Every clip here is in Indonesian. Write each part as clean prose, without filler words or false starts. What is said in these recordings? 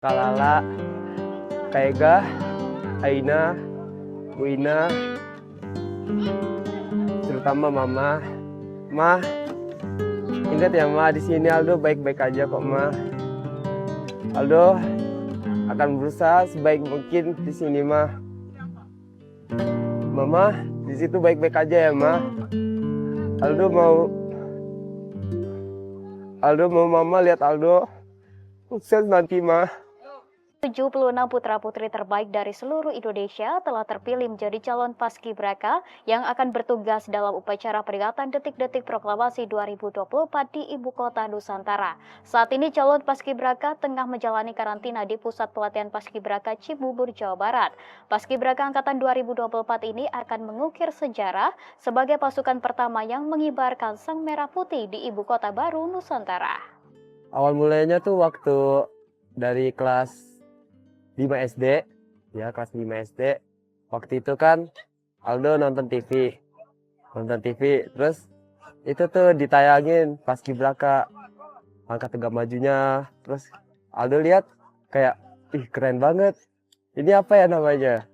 Kalala, Kaega, Aina, Buina, terutama Mama. Ma, ingat ya Ma, di sini Aldo baik-baik aja kok Ma. Aldo akan berusaha sebaik mungkin di sini Ma. Mama, di situ baik-baik aja ya Ma. Aldo mau Mama lihat Aldo sukses nanti Ma. 76 putra-putri terbaik dari seluruh Indonesia telah terpilih menjadi calon paskibraka yang akan bertugas dalam upacara peringatan detik-detik proklamasi 2024 di Ibu Kota Nusantara. Saat ini calon paskibraka tengah menjalani karantina di Pusat Pelatihan Paskibraka Cibubur, Jawa Barat. Paskibraka Angkatan 2024 ini akan mengukir sejarah sebagai pasukan pertama yang mengibarkan sang merah putih di Ibu Kota baru Nusantara. Awal mulanya tuh waktu dari kelas 5 SD, ya kelas 5 SD. Waktu itu kan Aldo nonton TV, terus itu tuh ditayangin paskibraka angkat tegak majunya. Terus Aldo lihat kayak, ih keren banget. Ini apa ya namanya?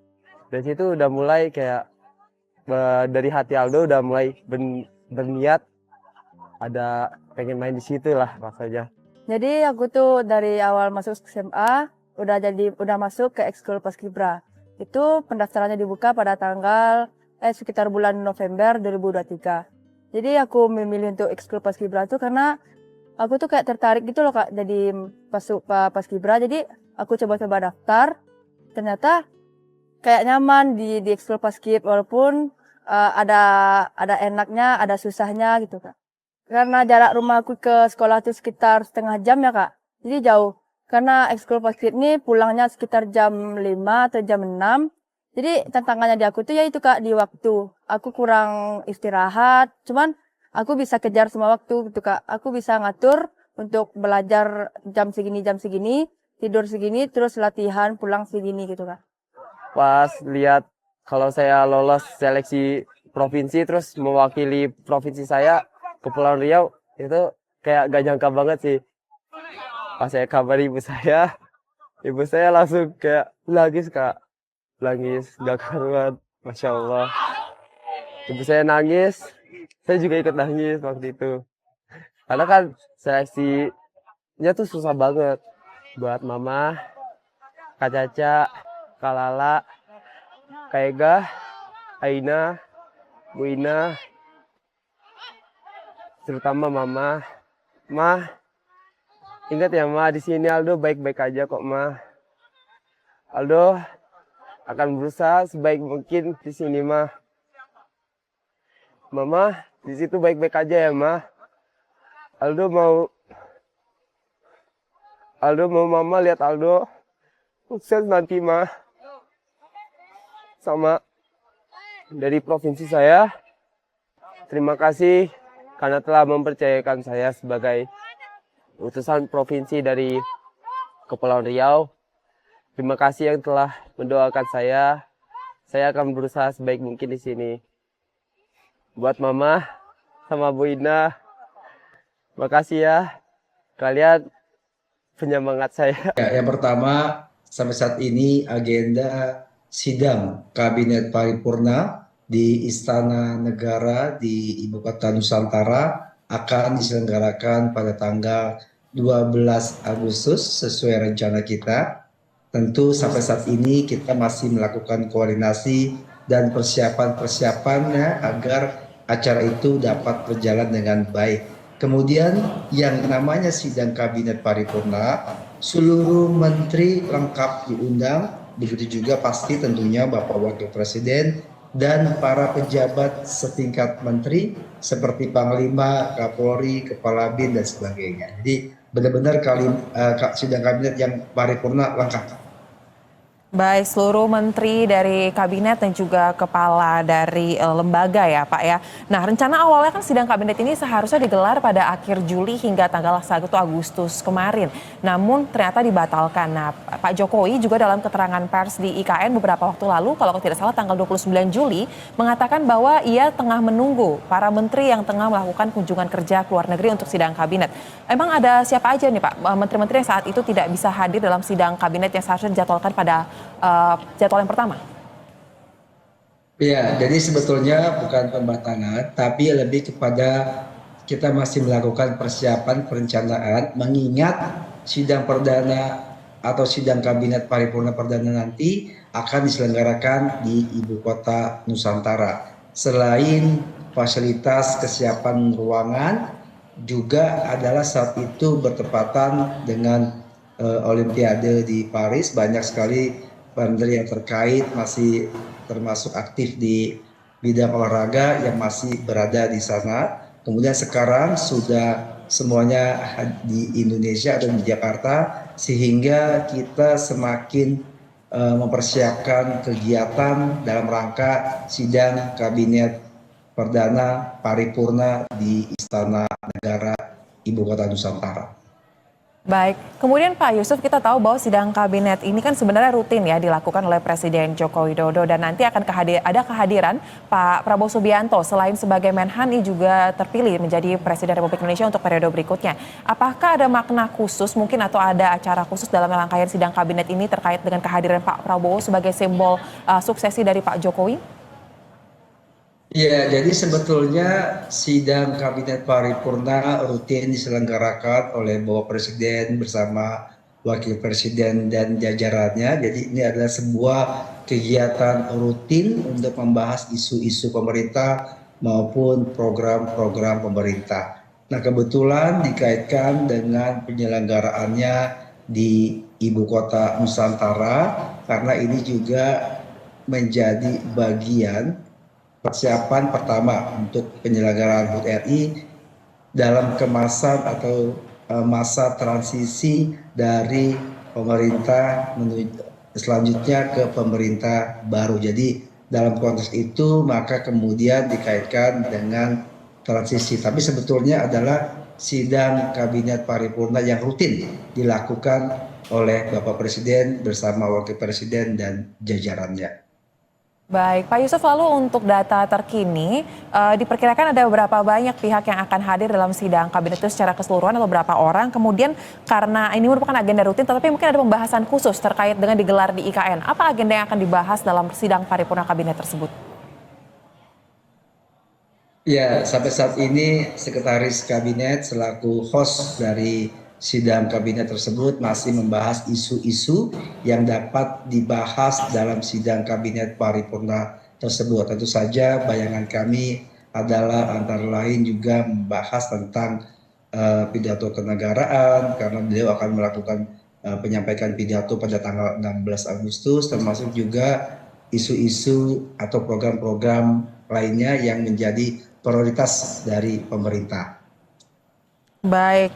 Dari situ udah mulai kayak dari hati Aldo udah mulai berniat ada pengen main di situ lah rasanya. Jadi aku tuh dari awal masuk SMA udah masuk ke ekskul paskibra. Itu pendaftarannya dibuka pada tanggal sekitar bulan November 2023. Jadi aku memilih untuk ekskul paskibra itu karena aku tuh kayak tertarik gitu loh Kak jadi paskibra. Jadi aku coba-coba daftar. Ternyata kayak nyaman di ekskul paskib walaupun ada enaknya, ada susahnya gitu Kak. Karena jarak rumahku ke sekolah itu sekitar setengah jam ya Kak. Jadi jauh. Karena ekskul paskib ini pulangnya sekitar jam 5 atau jam 6. Jadi tantangannya di aku tuh ya itu Kak, di waktu. Aku kurang istirahat, cuman aku bisa kejar semua waktu gitu Kak. Aku bisa ngatur untuk belajar jam segini, tidur segini, terus latihan pulang segini gitu Kak. Pas lihat kalau saya lolos seleksi provinsi terus mewakili provinsi saya, Kepulauan Riau, itu kayak gak nyangka banget sih. Pas saya kabar ibu saya langsung kayak nangis Kak. Nangis gak karuan, Masya Allah. Ibu saya nangis, saya juga ikut nangis waktu itu. Karena kan seleksinya tuh susah banget. Buat Mama, Kak Caca, Kak Lala, Kaega, Aina, Buina, terutama Mama. Ma, ingat ya Ma, di sini Aldo baik-baik aja kok Ma. Aldo akan berusaha sebaik mungkin di sini Ma. Mama, di situ baik-baik aja ya Ma. Aldo mau Mama lihat Aldo sukses nanti Ma. Sama dari provinsi saya, terima kasih karena telah mempercayakan saya sebagai utusan provinsi dari Kepulauan Riau. Terima kasih yang telah mendoakan saya. Saya akan berusaha sebaik mungkin di sini. Buat Mama sama Bu Ina, makasih ya. Kalian penyemangat saya. Ya, yang pertama, sampai saat ini agenda sidang Kabinet Paripurna di Istana Negara di Ibu Kota Nusantara akan diselenggarakan pada tanggal 12 Agustus sesuai rencana kita. Tentu sampai saat ini kita masih melakukan koordinasi dan persiapan-persiapannya agar acara itu dapat berjalan dengan baik. Kemudian yang namanya sidang Kabinet Paripurna, seluruh menteri lengkap diundang, begitu juga pasti tentunya Bapak Wakil Presiden dan para pejabat setingkat menteri seperti Panglima, Kapolri, Kepala BIN dan sebagainya. Jadi benar-benar sidang kabinet yang paripurna lengkap. Baik, seluruh menteri dari kabinet dan juga kepala dari lembaga ya Pak ya. Nah, rencana awalnya kan sidang kabinet ini seharusnya digelar pada akhir Juli hingga tanggal 1 Agustus kemarin. Namun ternyata dibatalkan. Nah, Pak Jokowi juga dalam keterangan pers di IKN beberapa waktu lalu, kalau tidak salah tanggal 29 Juli, mengatakan bahwa ia tengah menunggu para menteri yang tengah melakukan kunjungan kerja ke luar negeri untuk sidang kabinet. Emang ada siapa aja nih Pak, menteri-menteri yang saat itu tidak bisa hadir dalam sidang kabinet yang seharusnya dijadwalkan pada jadwal yang pertama? Ya, jadi sebetulnya bukan pembatangan, tapi lebih kepada kita masih melakukan persiapan perencanaan, mengingat sidang perdana atau sidang kabinet paripurna perdana nanti akan diselenggarakan di ibu kota Nusantara. Selain fasilitas kesiapan ruangan, juga adalah saat itu bertepatan dengan Olimpiade di Paris. Banyak sekali menteri yang terkait masih termasuk aktif di bidang olahraga yang masih berada di sana. Kemudian sekarang sudah semuanya di Indonesia atau di Jakarta, sehingga kita semakin mempersiapkan kegiatan dalam rangka sidang kabinet perdana paripurna di Istana Negara Ibu Kota Nusantara. Baik, kemudian Pak Yusuf, kita tahu bahwa sidang kabinet ini kan sebenarnya rutin ya dilakukan oleh Presiden Joko Widodo, dan nanti akan ada kehadiran Pak Prabowo Subianto selain sebagai Menhan, ini juga terpilih menjadi Presiden Republik Indonesia untuk periode berikutnya. Apakah ada makna khusus mungkin atau ada acara khusus dalam rangkaian sidang kabinet ini terkait dengan kehadiran Pak Prabowo sebagai simbol suksesi dari Pak Jokowi? Ya, jadi sebetulnya sidang kabinet paripurna rutin diselenggarakan oleh Bapak Presiden bersama Wakil Presiden dan jajarannya. Jadi ini adalah sebuah kegiatan rutin untuk membahas isu-isu pemerintah maupun program-program pemerintah. Nah, kebetulan dikaitkan dengan penyelenggaraannya di Ibu Kota Nusantara, karena ini juga menjadi bagian persiapan pertama untuk penyelenggaraan HUT RI dalam kemasan atau masa transisi dari pemerintah menuju selanjutnya ke pemerintah baru. Jadi dalam konteks itu maka kemudian dikaitkan dengan transisi. Tapi sebetulnya adalah sidang kabinet paripurna yang rutin dilakukan oleh Bapak Presiden bersama Wakil Presiden dan jajarannya. Baik, Pak Yusuf, lalu untuk data terkini, diperkirakan ada berapa banyak pihak yang akan hadir dalam sidang kabinet itu secara keseluruhan atau berapa orang? Kemudian karena ini merupakan agenda rutin, tetapi mungkin ada pembahasan khusus terkait dengan digelar di IKN. Apa agenda yang akan dibahas dalam sidang paripurna kabinet tersebut? Ya, sampai saat ini Sekretaris Kabinet selaku host dari sidang kabinet tersebut masih membahas isu-isu yang dapat dibahas dalam sidang kabinet paripurna tersebut. Tentu saja bayangan kami adalah antara lain juga membahas tentang pidato kenegaraan, karena beliau akan melakukan penyampaikan pidato pada tanggal 16 Agustus, termasuk juga isu-isu atau program-program lainnya yang menjadi prioritas dari pemerintah. Baik,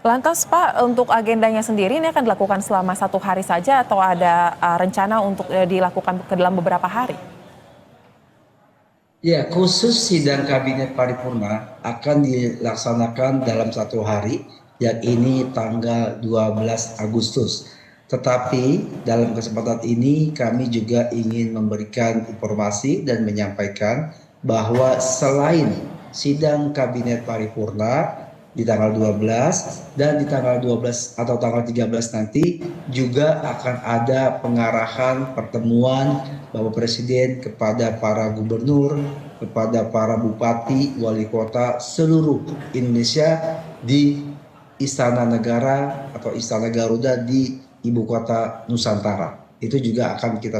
lantas Pak, untuk agendanya sendiri ini akan dilakukan selama 1 hari saja atau ada rencana untuk dilakukan ke dalam beberapa hari? Ya, khusus sidang kabinet paripurna akan dilaksanakan dalam 1 hari, yakni tanggal 12 Agustus. Tetapi dalam kesempatan ini kami juga ingin memberikan informasi dan menyampaikan bahwa selain sidang kabinet paripurna di tanggal 12 dan di tanggal 12 atau tanggal 13 nanti juga akan ada pengarahan pertemuan Bapak Presiden kepada para gubernur, kepada para bupati, wali kota seluruh Indonesia di Istana Negara atau Istana Garuda di Ibu Kota Nusantara. Itu juga akan kita